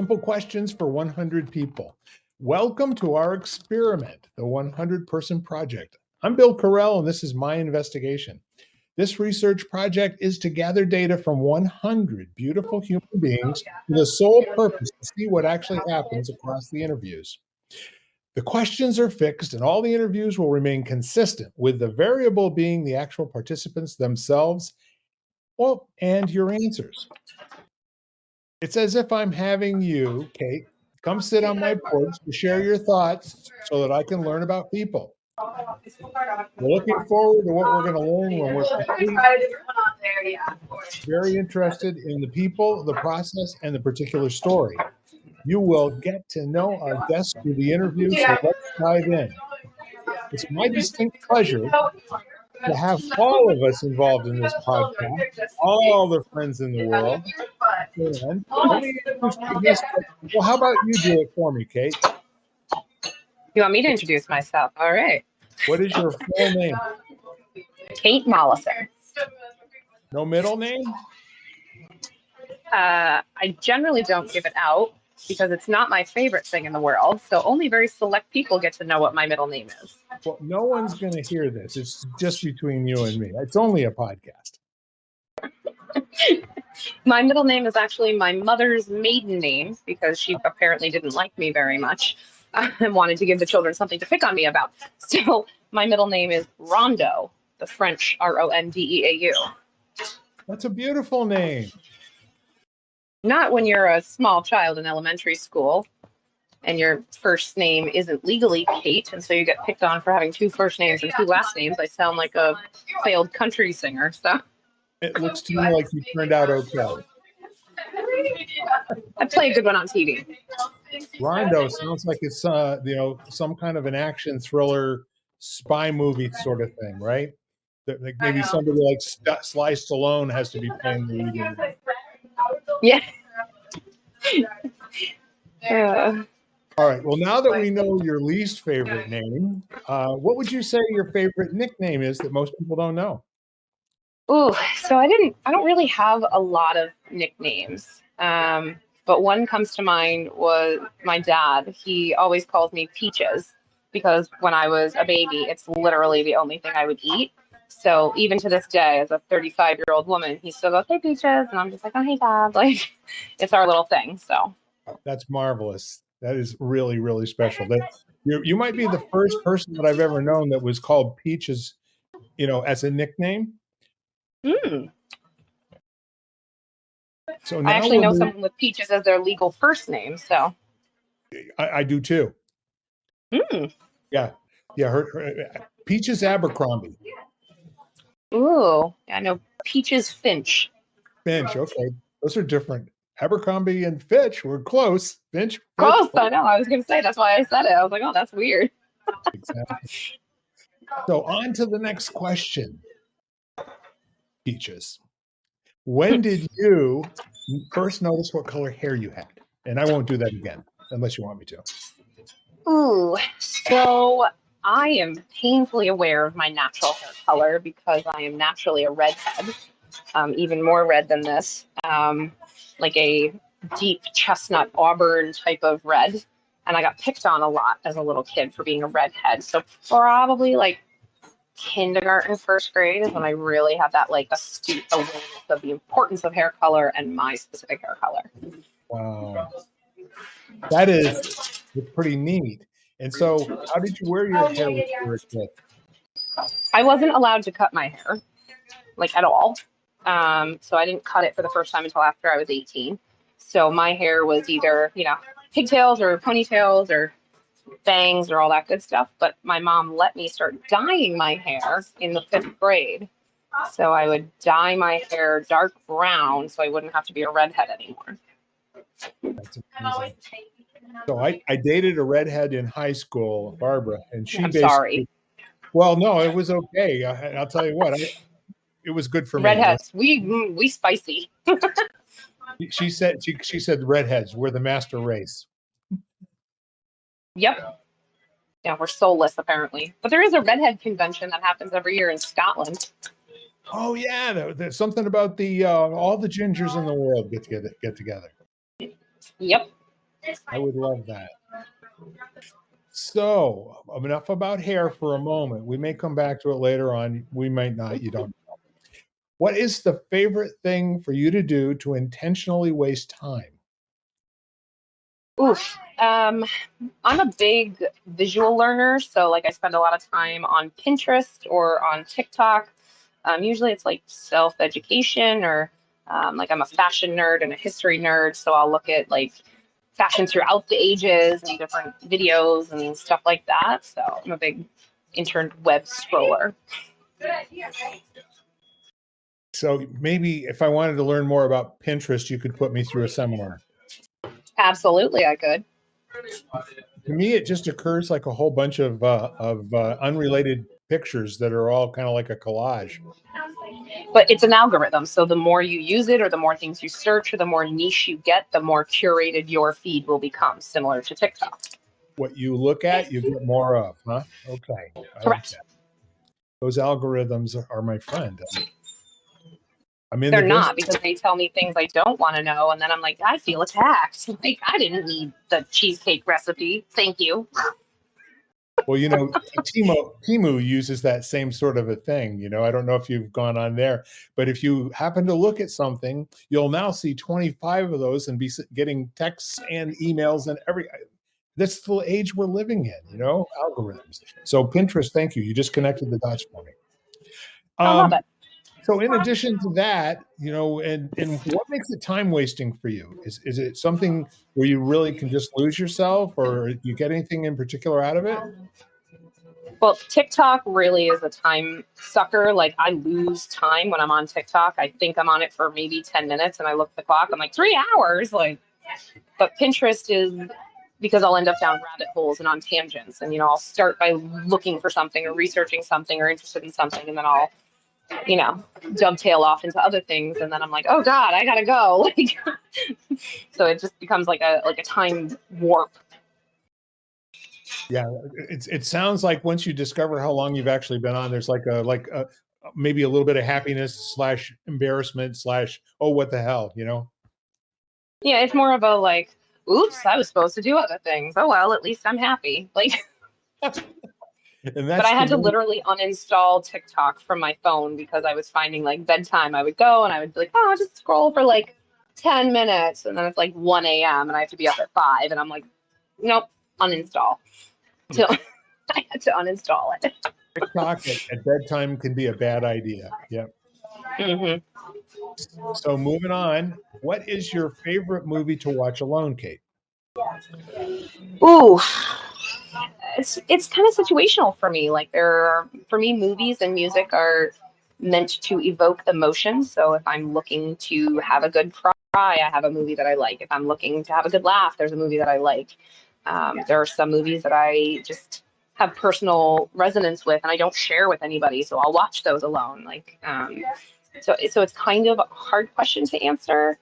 simple questions for 100 people. Welcome to our experiment, the 100-person project. I'm Bill Carell, and this is my investigation. This research project is to gather data from 100 beautiful human beings with the sole purpose to see what actually happens across the interviews. The questions are fixed, and all the interviews will remain consistent, with the variable being the actual participants themselves, well, and your answers. It's as if I'm having you, Kate, come sit on my porch to share your thoughts so that I can learn about people. We're looking forward to what we're going to learn when we're complete. Very interested in the people, the process, and the particular story. You will get to know our guests through the interview, so let's dive in. It's my distinct pleasure to have all of us involved in this podcast, all the friends in the world. And let me introduce my guest. Well, how about you do it for me, Kate? You want me to introduce myself? All right. What is your full name? Kate Mollison. No middle name? I generally don't give it out because it's not my favorite thing in the world. So only very select people get to know what my middle name is. Well, no one's going to hear this. It's just between you and me. It's only a podcast. My middle name is actually my mother's maiden name because she apparently didn't like me very much and wanted to give the children something to pick on me about. So my middle name is Rondo, the French Rondeau. That's a beautiful name. Not when you're a small child in elementary school and your first name isn't legally Kate, and so you get picked on for having two first names and two last names. I sound like a failed country singer. So it looks to me like you turned out okay. I play a good one on TV. Rondo sounds like it's some kind of an action thriller spy movie sort of thing, right? Like maybe somebody like Sly Stallone has to be playing the lead. Yeah. All right. Well, now that we know your least favorite name, what would you say your favorite nickname is that most people don't know? Ooh, so I don't really have a lot of nicknames. But one comes to mind was my dad. He always calls me Peaches because when I was a baby, it's literally the only thing I would eat. So even to this day, as a 35-year-old woman, he still goes, "Hey, Peaches," and I'm just like, "Oh, hey, Dad." Like, it's our little thing. So that's marvelous. That is really, really special. You might be the first person that I've ever known that was called Peaches, as a nickname. So now I actually know someone with Peaches as their legal first name. So I do too. Yeah. Her Peaches Abercrombie. Ooh, I know Peaches Finch. Finch, okay. Those are different. Abercrombie and Fitch were close. Finch. Close, I know. I was going to say, that's why I said it. I was like, oh, that's weird. Exactly. So on to the next question. Peaches, when did you first notice what color hair you had? And I won't do that again unless you want me to. Ooh, so I am painfully aware of my natural hair color because I am naturally a redhead, even more red than this, like a deep chestnut auburn type of red. And I got picked on a lot as a little kid for being a redhead. So probably like kindergarten, first grade is when I really had that like astute awareness of the importance of hair color and my specific hair color. Wow. That is pretty neat. And so how did you wear your hair when you were a kid? I wasn't allowed to cut my hair, like at all. So I didn't cut it for the first time until after I was 18. So my hair was either, pigtails or ponytails or bangs or all that good stuff. But my mom let me start dyeing my hair in the 5th grade. So I would dye my hair dark brown so I wouldn't have to be a redhead anymore. That's amazing. So I dated a redhead in high school, Barbara, and she sorry. Well, no, it was okay. I'll tell you what, it was good for redheads. Me. We spicy. She said redheads, we're the master race. Yep. Yeah, we're soulless apparently. But there is a redhead convention that happens every year in Scotland. Oh yeah, there's something about the all the gingers in the world get together. Yep. I would love that. So enough about hair for a moment. We may come back to it later on. We might not. You don't. What is the favorite thing for you to do to intentionally waste time? Oof. I'm a big visual learner, so like I spend a lot of time on Pinterest or on TikTok. Usually it's like self-education or like I'm a fashion nerd and a history nerd, so I'll look at like fashion throughout the ages and different videos and stuff like that. So I'm a big intern web scroller. So maybe if I wanted to learn more about Pinterest, you could put me through a seminar. Absolutely, I could. To me, it just occurs like a whole bunch of unrelated pictures that are all kind of like a collage. But it's an algorithm. So the more you use it or the more things you search or the more niche you get, the more curated your feed will become, similar to TikTok. What you look at, you get more of, huh? Okay, I like Correct. that. Those algorithms are my friend. I'm in They're the business. not, because they tell me things I don't want to know. And then I'm like, I feel attacked. Like, I didn't need the cheesecake recipe. Thank you. Well, Timu uses that same sort of a thing. I don't know if you've gone on there, but if you happen to look at something, you'll now see 25 of those and be getting texts and emails and that's the age we're living in, algorithms. So Pinterest, thank you. You just connected the dots for me. I love Um, it. so in addition to that, and what makes it time wasting for you? Is it something where you really can just lose yourself, or do you get anything in particular out of it? Well, TikTok really is a time sucker. Like, I lose time when I'm on TikTok. I think I'm on it for maybe 10 minutes and I look at the clock. I'm like, 3 hours. Like, but Pinterest is because I'll end up down rabbit holes and on tangents. And, I'll start by looking for something or researching something or interested in something. And then I'll, you know, dovetail off into other things. And then I'm like, oh God, I gotta go. Like, so it just becomes like a time warp. Yeah, it sounds like once you discover how long you've actually been on, there's like a maybe a little bit of happiness slash embarrassment slash oh what the hell. Yeah, it's more of a like, oops, I was supposed to do other things. Oh well, at least I'm happy. Like, And but I that's the had to literally uninstall TikTok from my phone because I was finding like bedtime. I would go and I would be like, oh, I'll just scroll for like 10 minutes. And then it's like 1 a.m. and I have to be up at 5. And I'm like, nope, uninstall. So I had to uninstall it. TikTok at bedtime can be a bad idea. Yeah. Hmm. So moving on, what is your favorite movie to watch alone, Kate? Ooh, it's kind of situational for me. Like for me, movies and music are meant to evoke emotions. So if I'm looking to have a good cry, I have a movie that I like. If I'm looking to have a good laugh, there's a movie that I like. There are some movies that I just have personal resonance with, and I don't share with anybody, so I'll watch those alone. Like, so it's kind of a hard question to answer.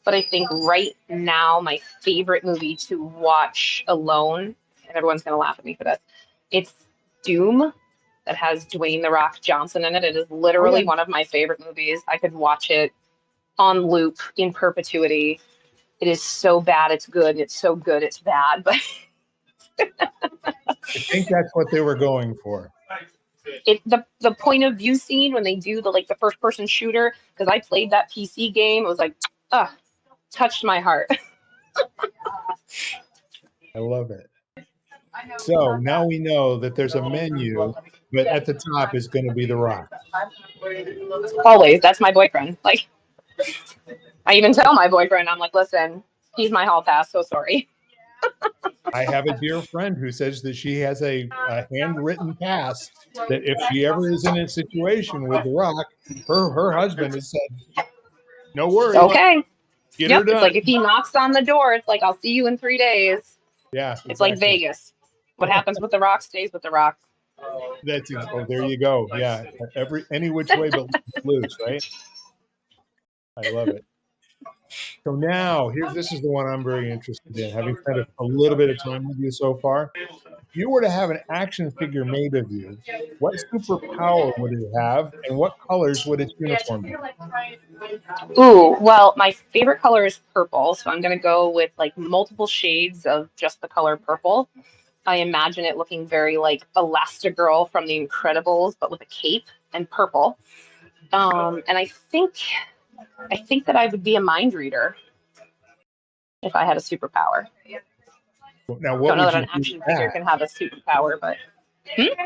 But I think right now, my favorite movie to watch alone, and everyone's going to laugh at me for this, it's Doom that has Dwayne The Rock Johnson in it. It is Oh yeah, literally one of my favorite movies. I could watch it on loop in perpetuity. It is so bad, it's good. It's so good, it's bad. But I think that's what they were going for. the point of view scene when they do the first person shooter, because I played that PC game, it was like, touched my heart. I love it. So now we know that there's a menu, but at the top is going to be The Rock. Always, that's my boyfriend. Like, I even tell my boyfriend, I'm like, listen, he's my hall pass. So sorry. I have a dear friend who says that she has a handwritten pass that if she ever is in a situation with The Rock, her husband has said, "No worries, Okay. get her Yep. It's done." like if he knocks on the door, it's like, I'll see you in 3 days. Yeah, It's like exactly. Vegas. What happens with the rock stays with the rock. Oh, there you go. Yeah, any which way but loose, right? I love it. So now, this is the one I'm very interested in. Having spent a little bit of time with you so far, you were to have an action figure made of you, what superpower would it have, and what colors would its uniform be? Ooh, well, my favorite color is purple, so I'm gonna go with like multiple shades of just the color purple. I imagine it looking very like Elastigirl from The Incredibles, but with a cape and purple. And I think that I would be a mind reader if I had a superpower. Now, what Don't know would that you an do with action figure that? can have a superpower, but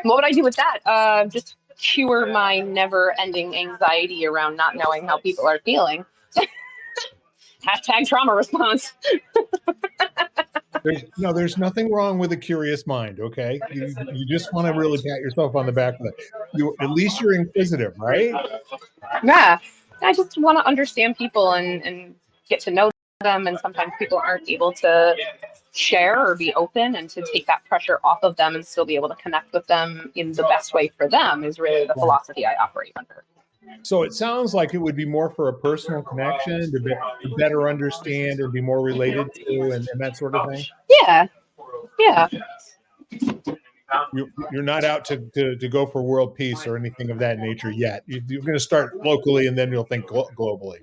what would I do with that? Just cure my never-ending anxiety around not knowing how people are feeling. Hashtag trauma response. There's nothing wrong with a curious mind. Okay, you just want to really pat yourself on the back for that. You at least you're inquisitive, right? Yeah, I just want to understand people and get to know them. And sometimes people aren't able to share or be open, and to take that pressure off of them and still be able to connect with them in the best way for them is really the Right. philosophy I operate under. So it sounds like it would be more for a personal connection to better understand and be more related to and that sort of thing. Yeah, yeah. You're not out to go for world peace or anything of that nature yet. You're going to start locally and then you'll think globally.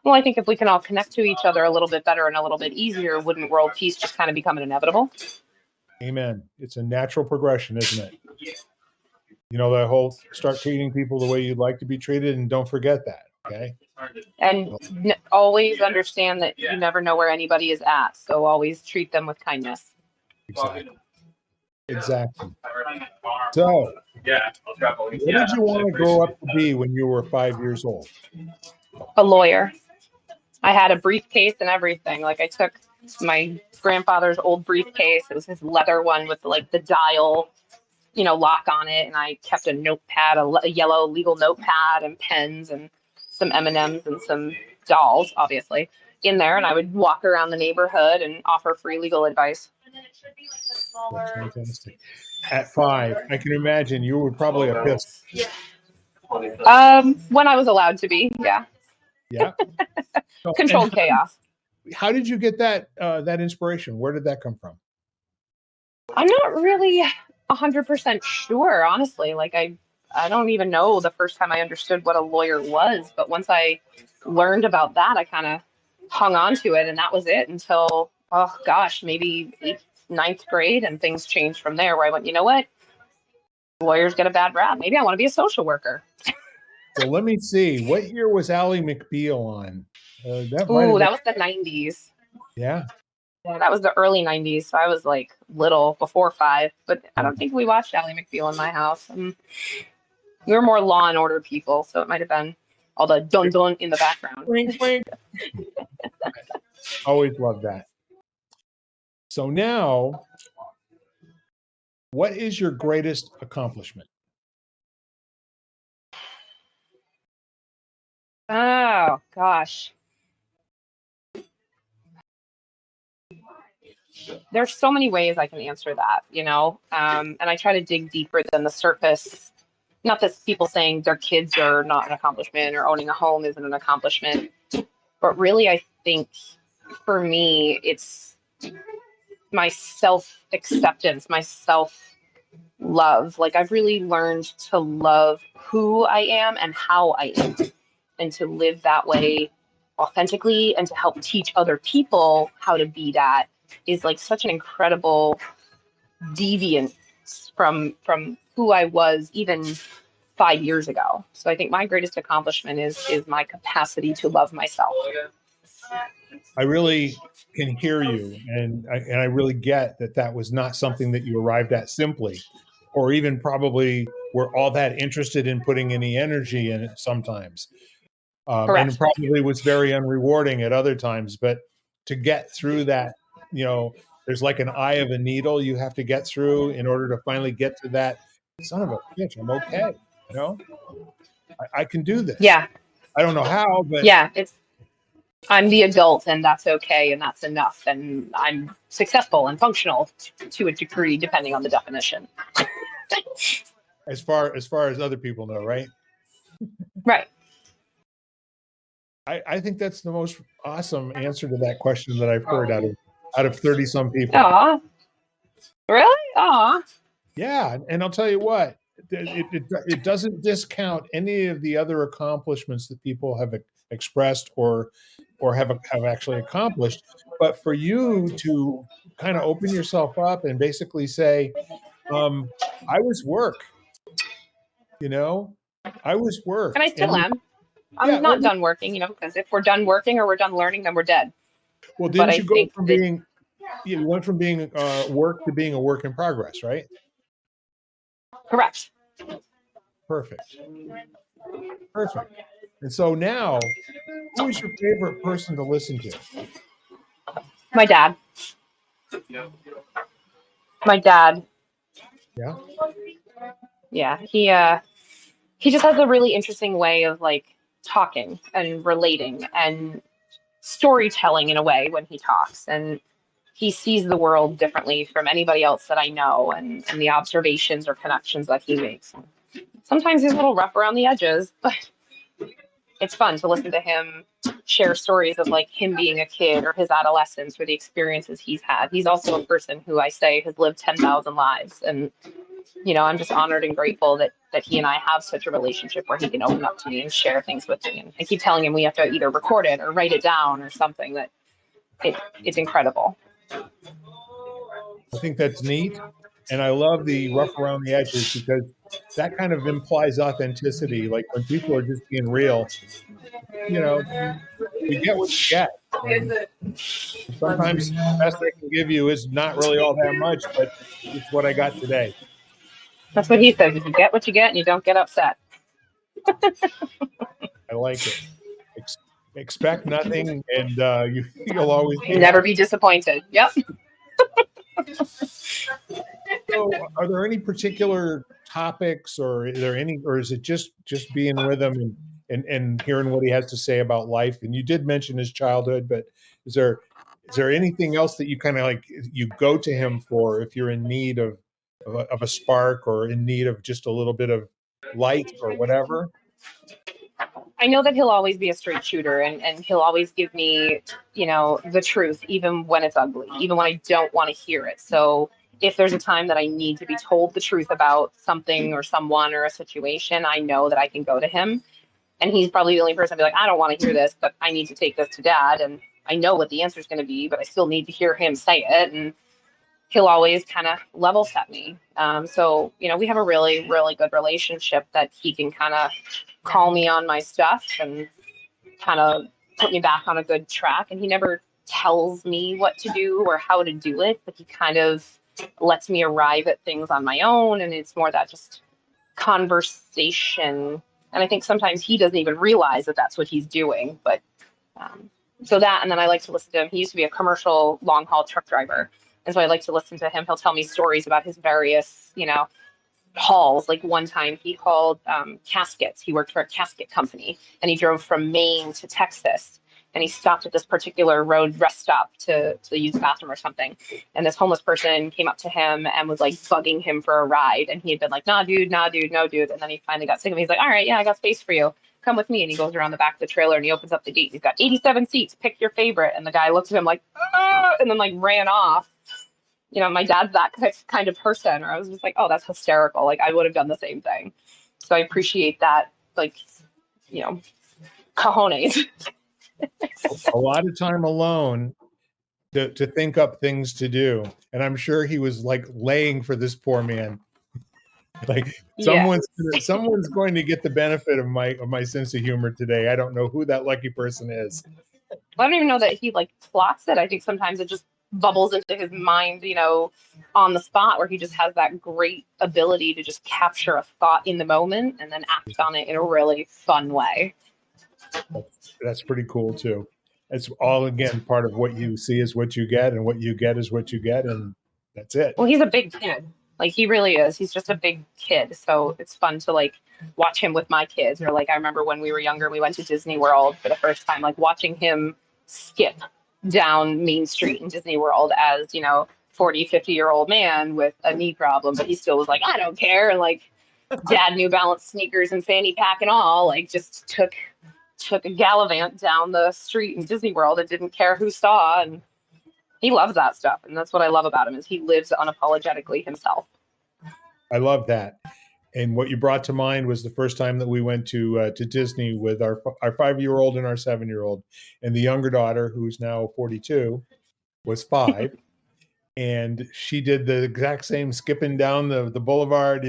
Well, I think if we can all connect to each other a little bit better and a little bit easier, wouldn't world peace just kind of become inevitable? Amen. It's a natural progression, isn't it? That whole start treating people the way you'd like to be treated, and don't forget that. Okay. And always understand that you never know where anybody is at. So always treat them with kindness. Exactly. Exactly. So, what did you want to grow up to be when you were 5 years old? A lawyer. I had a briefcase and everything. Like I took my grandfather's old briefcase. It was his leather one with like the dial, lock on it. And I kept a notepad, a yellow legal notepad and pens and some M&Ms and some dolls, obviously, in there. And I would walk around the neighborhood and offer free legal advice. That's fantastic. At 5, I can imagine you were probably a pistol. When I was allowed to be, yeah. Yeah. So, Controlled chaos. how did you get that inspiration? Where did that come from? I'm not really 100% sure, honestly. Like I don't even know the first time I understood what a lawyer was, but once I learned about that, I kind of hung on to it, and that was it until, oh gosh, maybe eighth, ninth grade, and things changed from there. Where I went, you know what, lawyers get a bad rap. Maybe I want to be a social worker. So let me see. What year was Ally McBeal on? That might have Ooh, been. that was the 90s. Yeah. Yeah, that was the early 90s. So I was like little, before 5, but I Yeah. don't think we watched Ally McBeal in my house. We were more Law and Order people, so it might have been all the dun dun in the background. Wink, wink. Always loved that. So now, what is your greatest accomplishment? Oh gosh, there's so many ways I can answer that, and I try to dig deeper than the surface. Not that people saying their kids are not an accomplishment or owning a home isn't an accomplishment, but really, I think for me, it's my self acceptance, my self love. Like I've really learned to love who I am and how I am, and to live that way authentically, and to help teach other people how to be that is like such an incredible deviance from who I was even 5 years ago. So I think my greatest accomplishment is my capacity to love myself. I really can hear you, and I really get that was not something that you arrived at simply, or even probably were all that interested in putting any energy in it sometimes. And it Correct. probably was very unrewarding at other times. But to get through that, there's like an eye of a needle you have to get through in order to finally get to that. Son of a bitch, I'm okay. I can do this. Yeah. I don't know how, but Yeah. I'm the adult, and that's okay, and that's enough, and I'm successful and functional to a degree, depending on the definition. as far as other people know, right? Right. I think that's the most awesome answer to that question that I've heard out of 30 some people. Aw. Really? Oh, Yeah, and I'll tell you what, it doesn't discount any of the other accomplishments that people have expressed or have actually accomplished. But for you to kind of open yourself up and basically say, um, "I was work," you know, I was and work, I and still am. I'm yeah, not done working, because if we're done working or we're done learning, then we're dead. well, But didn't I you go think from that being yeah, you went from being work to being a work in progress, right? correct. Perfect. Perfect. And so now, who is your favorite person to listen to? My dad. My dad. Yeah. Yeah, he just has a really interesting way of like talking and relating and storytelling in a way when he talks, and he sees the world differently from anybody else that I know, and the observations or connections that he makes. Sometimes he's a little rough around the edges, but it's fun to listen to him share stories of like him being a kid or his adolescence or the experiences he's had. He's also a person who I say has lived 10,000 lives, and I'm just honored and grateful that he and I have such a relationship where he can open up to me and share things with me. And I keep telling him we have to either record it or write it down or something. That it's incredible. I think that's neat. And I love the rough around the edges because that kind of implies authenticity. Like when people are just being real, you know, you get what you get. And sometimes the best I can give you is not really all that much, but it's what I got today. That's what he says. You get what you get, and you don't get upset. I like it. Ex- Expect nothing, and you'll always be Never happy. be disappointed. Yep. So, are there any particular topics, or are there any, or is it just being with him and hearing what he has to say about life? And you did mention his childhood, but is there anything else that you kind of like you go to him for if you're in need of a spark or in need of just a little bit of light or whatever? I know that he'll always be a straight shooter, and he'll always give me, the truth, even when it's ugly, even when I don't want to hear it. So if there's a time that I need to be told the truth about something or someone or a situation, I know that I can go to him. And he's probably the only person I'd be like, I don't want to hear this, but I need to take this to dad. And I know what the answer is going to be, but I still need to hear him say it. And he'll always kind of level set me. So, we have a really, really good relationship that he can kind of call me on my stuff and kind of put me back on a good track. And he never tells me what to do or how to do it, but he kind of lets me arrive at things on my own. And it's more that just conversation. And I think sometimes he doesn't even realize that that's what he's doing. But um, so that, and then I like to listen to him. He used to be a commercial long haul truck driver. And so I like to listen to him. He'll tell me stories about his various, hauls. Like one time he hauled caskets. He worked for a casket company and he drove from Maine to Texas. And he stopped at this particular road rest stop to use the bathroom or something. And this homeless person came up to him and was like bugging him for a ride. And he had been like, nah, dude, nah, dude, no, dude. And then he finally got sick of him. He's like, all right, yeah, I got space for you. Come with me. And he goes around the back of the trailer and he opens up the gate. He's got 87 seats. Pick your favorite. And the guy looks at him like, ah, and then like ran off. My dad's that kind of person. Or I was just like, oh, that's hysterical. Like I would have done the same thing. So I appreciate that, like, you know, cojones. A lot of time alone to think up things to do, and I'm sure he was like laying for this poor man. Like Yeah. someone's going to get the benefit of my sense of humor today. I don't know who that lucky person is. I don't even know that he like plots it. I think sometimes it just bubbles into his mind, on the spot where he just has that great ability to just capture a thought in the moment and then act on it in a really fun way. That's pretty cool too. It's all again part of what you see is what you get, and what you get is what you get, and that's it. Well, he's a big kid. Like he really is. He's just a big kid. So it's fun to like watch him with my kids. Or like I remember when we were younger, we went to Disney World for the first time, like watching him skip down Main Street in Disney World as, 40, 50-year-old man with a knee problem, but he still was like, I don't care. And like dad New Balance sneakers and fanny pack and all, like just took a gallivant down the street in Disney World and didn't care who saw. And He loves that stuff, and that's what I love about him is he lives unapologetically himself. I love that. And what you brought to mind was the first time that we went to Disney with our 5-year-old and our 7-year-old, and the younger daughter, who's now 42, was 5, and she did the exact same skipping down the boulevard.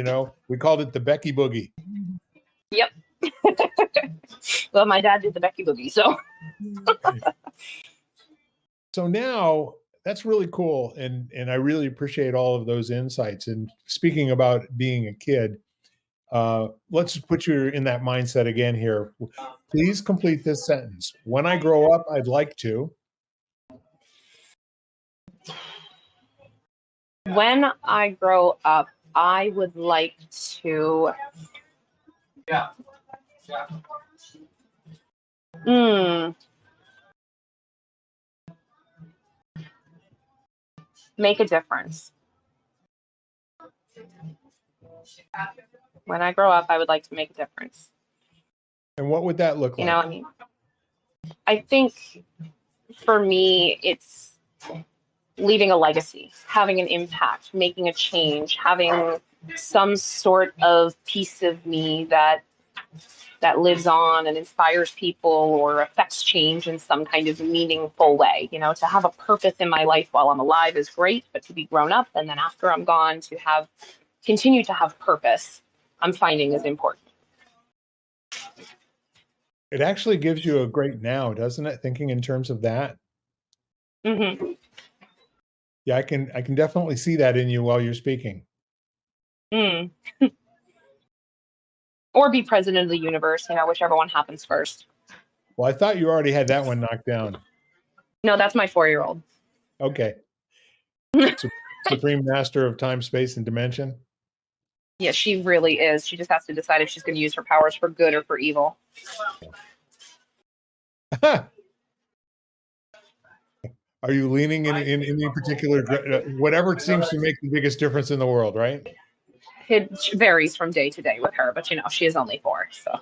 We called it the Becky Boogie. Yep. Well, my dad did the Becky Boogie, so. So now that's really cool, and I really appreciate all of those insights. And speaking about being a kid, let's put you in that mindset again here. Please complete this sentence. When I grow up, I'd like to. When I grow up, I would like to. Make a difference. When I grow up, I would like to make a difference. And what would that look like? I mean, I think for me, it's leaving a legacy, having an impact, making a change, having some sort of piece of me that lives on and inspires people or affects change in some kind of meaningful way. To have a purpose in my life while I'm alive is great, but to be grown up and then after I'm gone to continue to have purpose, I'm finding is important. It actually gives you a great now, doesn't it? Thinking in terms of that. Mm-hmm. Yeah, I can definitely see that in you while you're speaking. Mm. Or be president of the universe, whichever one happens first. Well, I thought you already had that one knocked down. No, that's my 4-year-old. Okay. Supreme master of time, space, and dimension. Yeah, she really is. She just has to decide if she's going to use her powers for good or for evil. Are you leaning in any particular, whatever seems to make the biggest difference in the world, right? It varies from day to day with her, but she is only 4, so.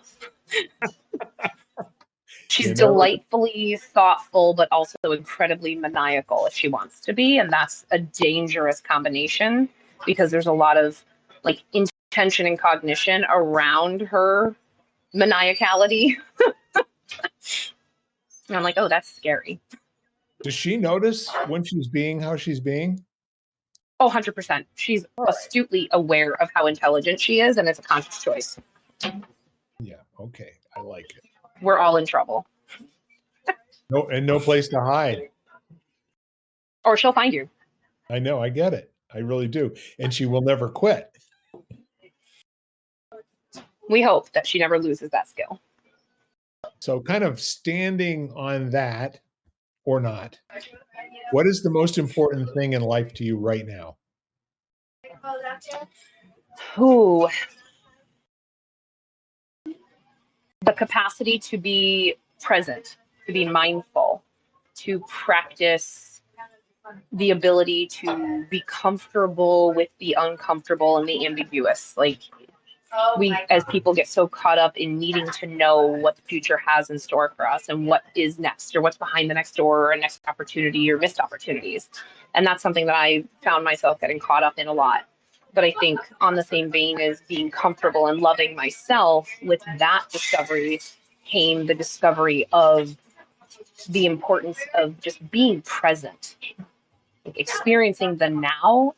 She's delightfully thoughtful, but also incredibly maniacal if she wants to be. And that's a dangerous combination because there's a lot of intention and cognition around her maniacality. And I'm like, oh, that's scary. Does she notice when she's being how she's being? Oh, 100%. She's astutely aware of how intelligent she is, and it's a conscious choice. Yeah, okay. I like it. We're all in trouble. No place to hide. Or she'll find you. I know, I get it. I really do. And she will never quit. We hope that she never loses that skill. So kind of standing on that or not, what is the most important thing in life to you right now? Ooh. The capacity to be present, to be mindful, to practice the ability to be comfortable with the uncomfortable and the ambiguous. We as people get so caught up in needing to know what the future has in store for us and what is next or what's behind the next door or next opportunity or missed opportunities. And that's something that I found myself getting caught up in a lot. But I think on the same vein as being comfortable and loving myself, with that discovery came the discovery of the importance of just being present, experiencing the now.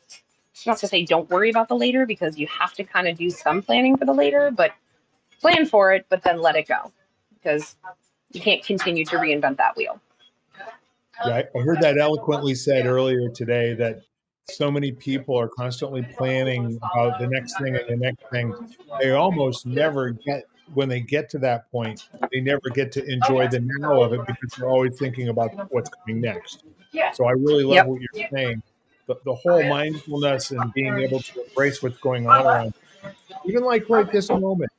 Not to say don't worry about the later, because you have to kind of do some planning for the later, but plan for it, but then let it go, because you can't continue to reinvent that wheel. Yeah, I heard that eloquently said earlier today, that so many people are constantly planning about the next thing and the next thing. They almost never get, when they get to that point, they never get to enjoy the now of it because they're always thinking about what's coming next. So I really love what you're saying. The whole mindfulness and being able to embrace what's going on around, even like right this moment.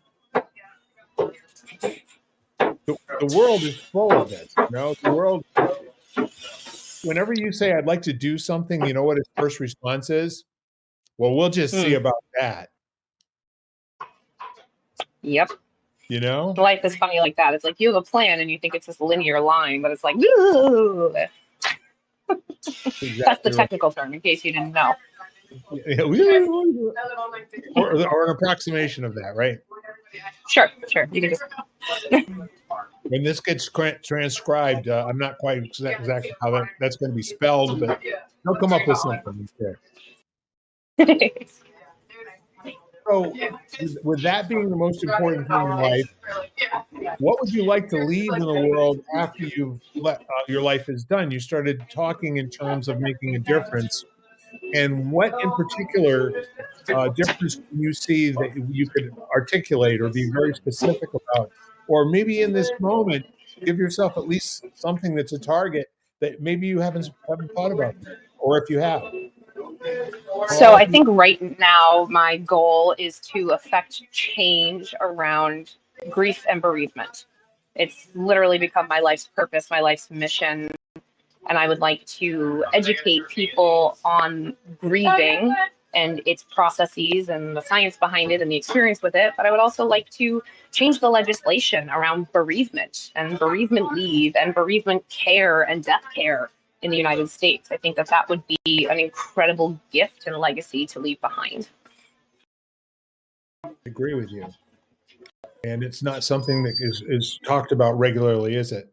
The world is full of this, the world. Whenever you say, I'd like to do something, you know what his first response is? Well, we'll just see about that. Yep. You know? Life is funny like that. It's like you have a plan and you think it's this linear line, but it's like, ooh. That's the Exactly right. technical term, in case you didn't know. Yeah, or an approximation of that, right? Sure, sure. You can just When this gets transcribed, I'm not quite exactly how that's going to be spelled, but they'll come up with something. I'm sure. So, with that being the most important thing in life, what would you like to leave in the world after you've your life is done? You started talking in terms of making a difference, and what in particular difference can you see that you could articulate or be very specific about? Or maybe in this moment, give yourself at least something that's a target that maybe you haven't thought about, or if you have. So Oh, I think right now my goal is to affect change around grief and bereavement. It's literally become my life's purpose, my life's mission, and I would like to educate people on grieving and its processes and the science behind it and the experience with it. But I would also like to change the legislation around bereavement and bereavement leave and bereavement care and death care in the United States. I think that that would be an incredible gift and legacy to leave behind. I agree with you. And it's not something that is talked about regularly, is it?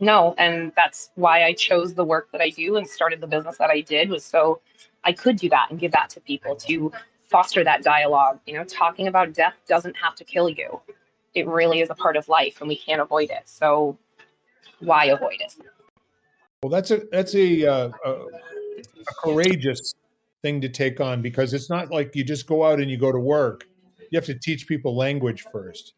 No, and that's why I chose the work that I do and started the business that I did, was so I could do that and give that to people to foster that dialogue. You know, talking about death doesn't have to kill you. It really is a part of life and we can't avoid it. So why avoid it? Well, that's a courageous thing to take on, because it's not like you just go out and you go to work. You have to teach people language first.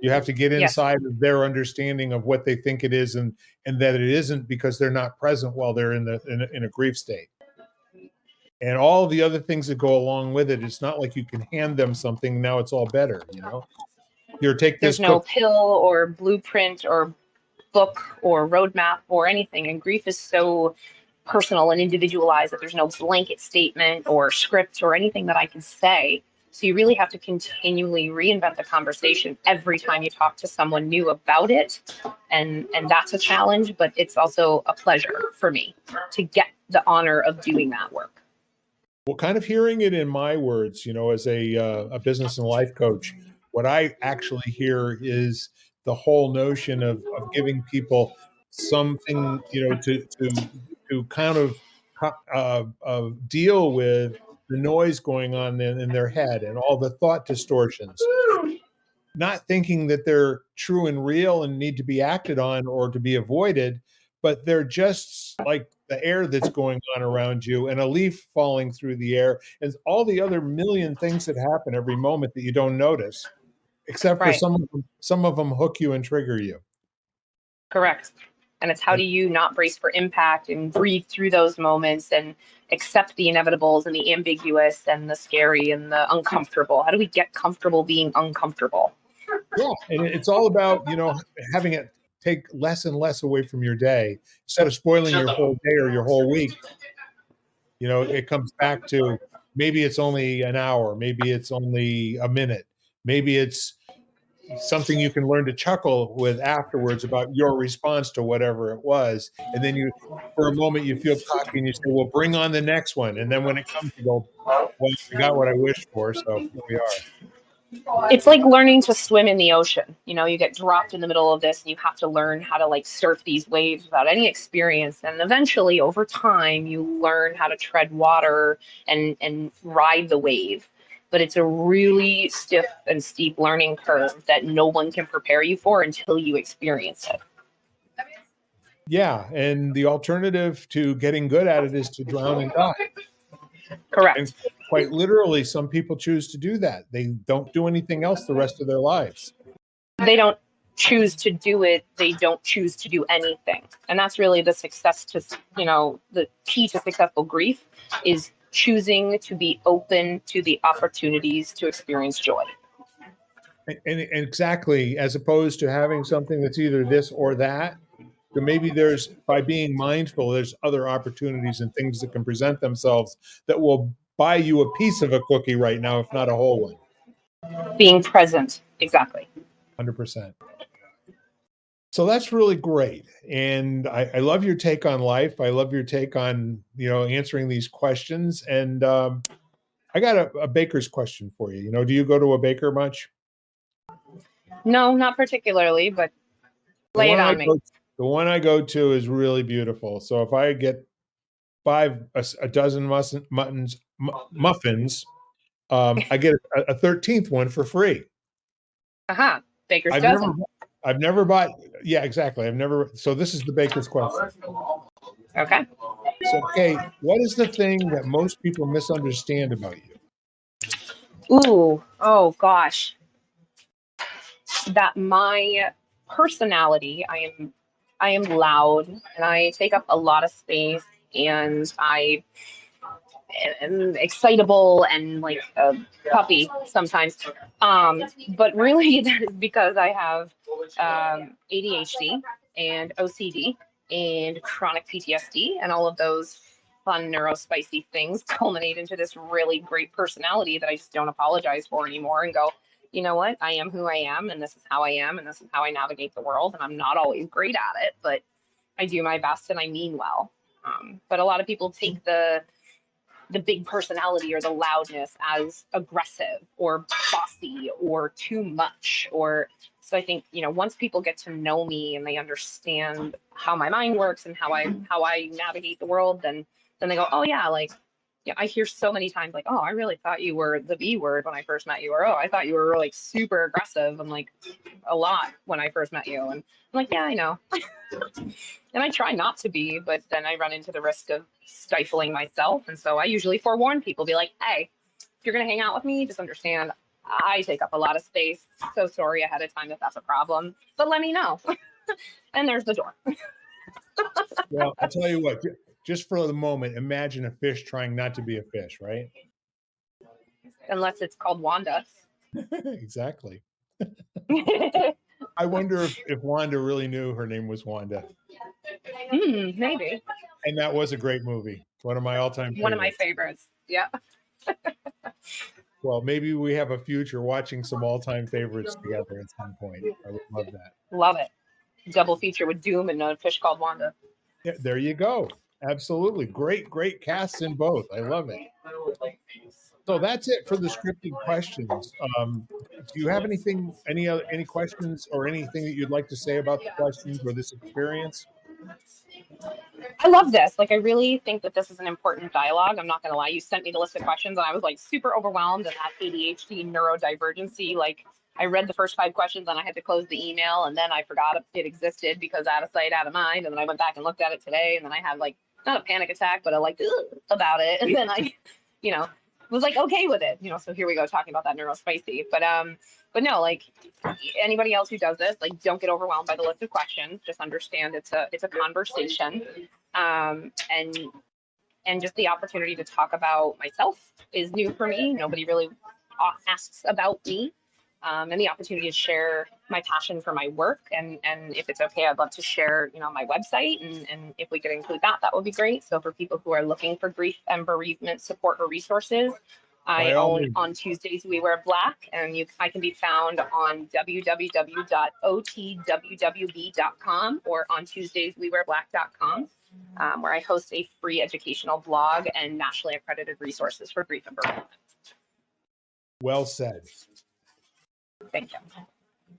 You have to get Yes, inside of their understanding of what they think it is, and that it isn't, because they're not present while they're in a grief state. And all the other things that go along with it. It's not like you can hand them something, now it's all better, Here, take this there's no cook. pill or blueprint or book or roadmap or anything. And grief is so personal and individualized that there's no blanket statement or script or anything that I can say. So you really have to continually reinvent the conversation every time you talk to someone new about it. And that's a challenge, but it's also a pleasure for me to get the honor of doing that work. Well, kind of hearing it in my words, as a business and life coach, what I actually hear is the whole notion of giving people something, to kind of deal with the noise going on in their head and all the thought distortions, not thinking that they're true and real and need to be acted on or to be avoided, but they're just like the air that's going on around you and a leaf falling through the air and all the other million things that happen every moment that you don't notice, except for Right. some of them hook you and trigger you. Correct. And it's how And do you not brace for impact and breathe through those moments and accept the inevitables and the ambiguous and the scary and the uncomfortable? How do we get comfortable being uncomfortable? yeah, and it's all about, having it take less and less away from your day instead of spoiling your whole day or your whole week. It comes back to, maybe it's only an hour, maybe it's only a minute, maybe it's something you can learn to chuckle with afterwards about your response to whatever it was. And then for a moment, you feel cocky and you say, well, bring on the next one. And then when it comes, you go, well, I got what I wished for. So here we are. It's like learning to swim in the ocean. You know, you get dropped in the middle of this and you have to learn how to like surf these waves without any experience. And eventually over time you learn how to tread water and ride the wave. But it's a really stiff and steep learning curve that no one can prepare you for until you experience it. Yeah. And the alternative to getting good at it is to drown and die. And Correct. quite literally, some people choose to do that. They don't do anything else the rest of their lives. They don't choose to do it, they don't choose to do anything. And that's really the success to, the key to successful grief is choosing to be open to the opportunities to experience joy. And exactly, as opposed to having something that's either this or that. So maybe by being mindful, there's other opportunities and things that can present themselves that will buy you a piece of a cookie right now, if not a whole one. Being present, exactly. 100%. So that's really great. And I love your take on life. I love your take on, answering these questions. And I got a baker's question for you. Do you go to a baker much? No, not particularly, but The lay it one I on me. go, the one I go to is really beautiful. So if I get a dozen muffins, I get a 13th one for free. Aha, baker's I've never, dozen. I've never bought. Yeah, exactly. I've never. So this is the baker's question. Okay. So, Kate, what is the thing that most people misunderstand about you? Ooh, oh gosh. That my personality, I am loud and I take up a lot of space and I am excitable and like a puppy sometimes. But really that is because I have ADHD and OCD and chronic PTSD and all of those fun neurospicy things culminate into this really great personality that I just don't apologize for anymore and go, you know what? I am who I am, and this is how I am, and this is how I navigate the world. And I'm not always great at it, but I do my best and I mean well. But a lot of people take the big personality or the loudness as aggressive or bossy or too much or so I think once people get to know me and they understand how my mind works and how I navigate the world, then they go, oh yeah, like yeah, I hear so many times like, oh, I really thought you were the B word when I first met you, or oh, I thought you were like super aggressive and like a lot when I first met you, and I'm like, yeah, I know. And I try not to be, but then I run into the risk of stifling myself. And so I usually forewarn people, be like, hey, if you're going to hang out with me, just understand I take up a lot of space. So sorry ahead of time if that's a problem, but let me know. And there's the door. Well, I'll tell you what. Just for the moment, imagine a fish trying not to be a fish, right? Unless it's called Wanda. Exactly. I wonder if Wanda really knew her name was Wanda. Maybe. And that was a great movie. One of my all-time One of my favorites. favorites. Yeah. Well, maybe we have a future watching some all-time favorites together at some point. I would love that. Love it. Double feature with Doom and a fish called Wanda. Yeah, there you go. Absolutely. Great casts in both. I love it. So that's it for the scripted questions. Do you have any questions or anything that you'd like to say about the questions or this experience? I love this. Like, I really think that this is an important dialogue. I'm not going to lie. You sent me the list of questions, and I was like super overwhelmed. And that ADHD neurodivergency, like, I read the first 5 questions and I had to close the email, and then I forgot it existed because out of sight, out of mind. And then I went back and looked at it today, and then I had like not a panic attack, but a like "Ugh," about it. And then I, you know, was like okay with it. So here we go talking about that neurospicy. But no, like anybody else who does this, like don't get overwhelmed by the list of questions. Just understand it's a conversation, and just the opportunity to talk about myself is new for me. Nobody really asks about me, and the opportunity to share my passion for my work. And if it's okay, I'd love to share, my website, and if we could include that, that would be great. So for people who are looking for grief and bereavement support or resources, I By all own means. On Tuesdays We Wear Black, and I can be found on www.otwwb.com or on tuesdayswewearblack.com, where I host a free educational blog and nationally accredited resources for grief and bereavement. Well said. Thank you.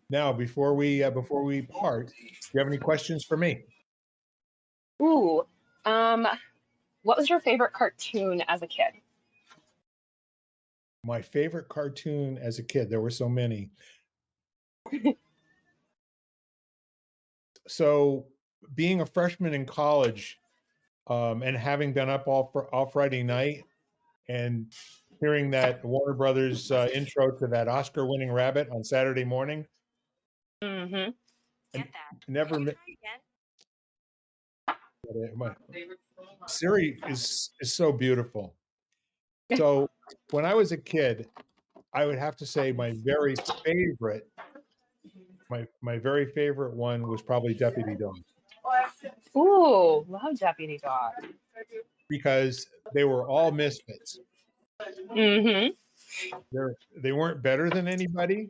Now, before we part, do you have any questions for me? Ooh, what was your favorite cartoon as a kid? My favorite cartoon as a kid. There were so many. So, being a freshman in college, and having been up all Friday night and hearing that Warner Brothers intro to that Oscar-winning Rabbit on Saturday morning, Mm-hmm. and never my Siri is so beautiful. So when I was a kid, I would have to say my very favorite one was probably Deputy Dog, Ooh, love Deputy Dog. because they were all misfits. Mm-hmm. They weren't better than anybody,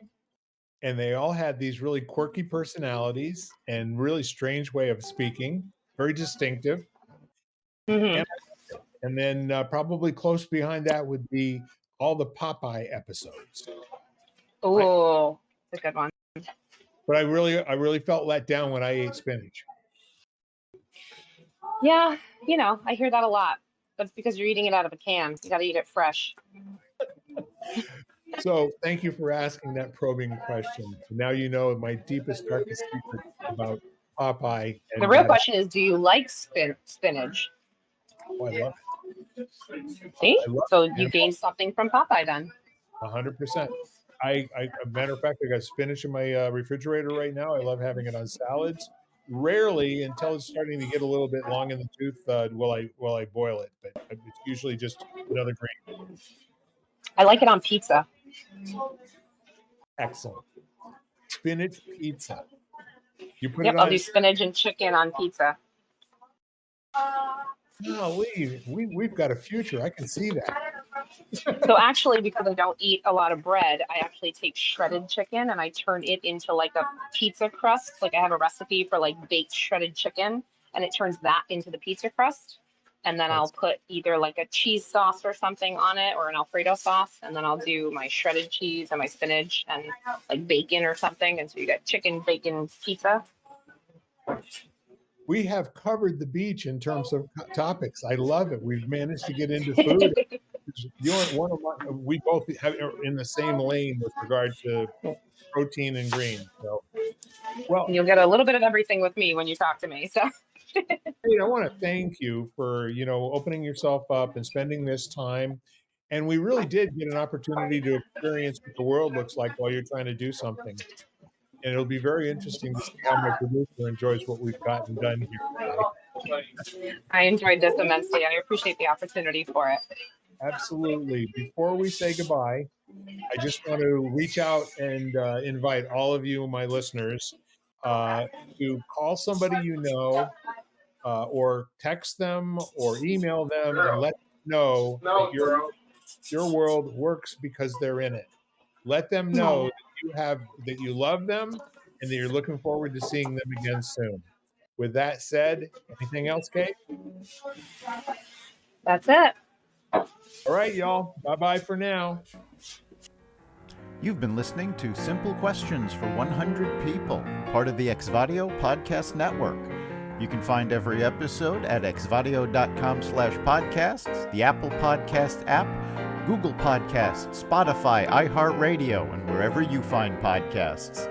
and they all had these really quirky personalities and really strange way of speaking, very distinctive. Hmm. And, and then probably close behind that would be all the Popeye episodes. Oh, that's a good one. But I really felt let down when I ate spinach. Yeah, I hear that a lot. That's because you're eating it out of a can. You got to eat it fresh. So thank you for asking that probing question. Now you know my deepest, darkest secrets about Popeye The and real that. question is, do you like spinach? Oh, I love See? it. I love So it, you man. gained something from Popeye then. 100%. A matter of fact, I got spinach in my refrigerator right now. I love having it on salads. Rarely, until it's starting to get a little bit long in the tooth, will I boil it. But it's usually just another green. I like it on pizza. Excellent spinach pizza. You put Yep, it I'll do on. spinach and chicken on pizza. Golly, we've got a future. I can see that. So actually, because I don't eat a lot of bread, I actually take shredded chicken and I turn it into like a pizza crust. Like I have a recipe for like baked shredded chicken, and it turns that into the pizza crust. And then I'll That's put either like a cheese sauce or something on it, or an Alfredo sauce, and then I'll do my shredded cheese and my spinach and like bacon or something. And so you got chicken bacon pizza. we have covered the beach in terms of topics. I love it. We've managed to get into food. One of we both are in the same lane with regard to protein and green. So, well, And you'll get a little bit of everything with me when you talk to me. So hey, I want to thank you for opening yourself up and spending this time. And we really did get an opportunity to experience what the world looks like while you're trying to do something. And it'll be very interesting to see how my producer enjoys what we've gotten done here today. I enjoyed this immensely. I appreciate the opportunity for it. Absolutely. Before we say goodbye, I just want to reach out and invite all of you, my listeners, uh, to call somebody or text them or email them and let them know that your world works because they're in it. Let them know that you love them and that you're looking forward to seeing them again soon. With that said, anything else, Kate? That's it. All right, y'all. Bye bye for now. You've been listening to Simple Questions for 100 People, part of the Exvadio Podcast Network. You can find every episode at exvadio.com/podcasts, the Apple Podcast app, Google Podcasts, Spotify, iHeartRadio, and wherever you find podcasts.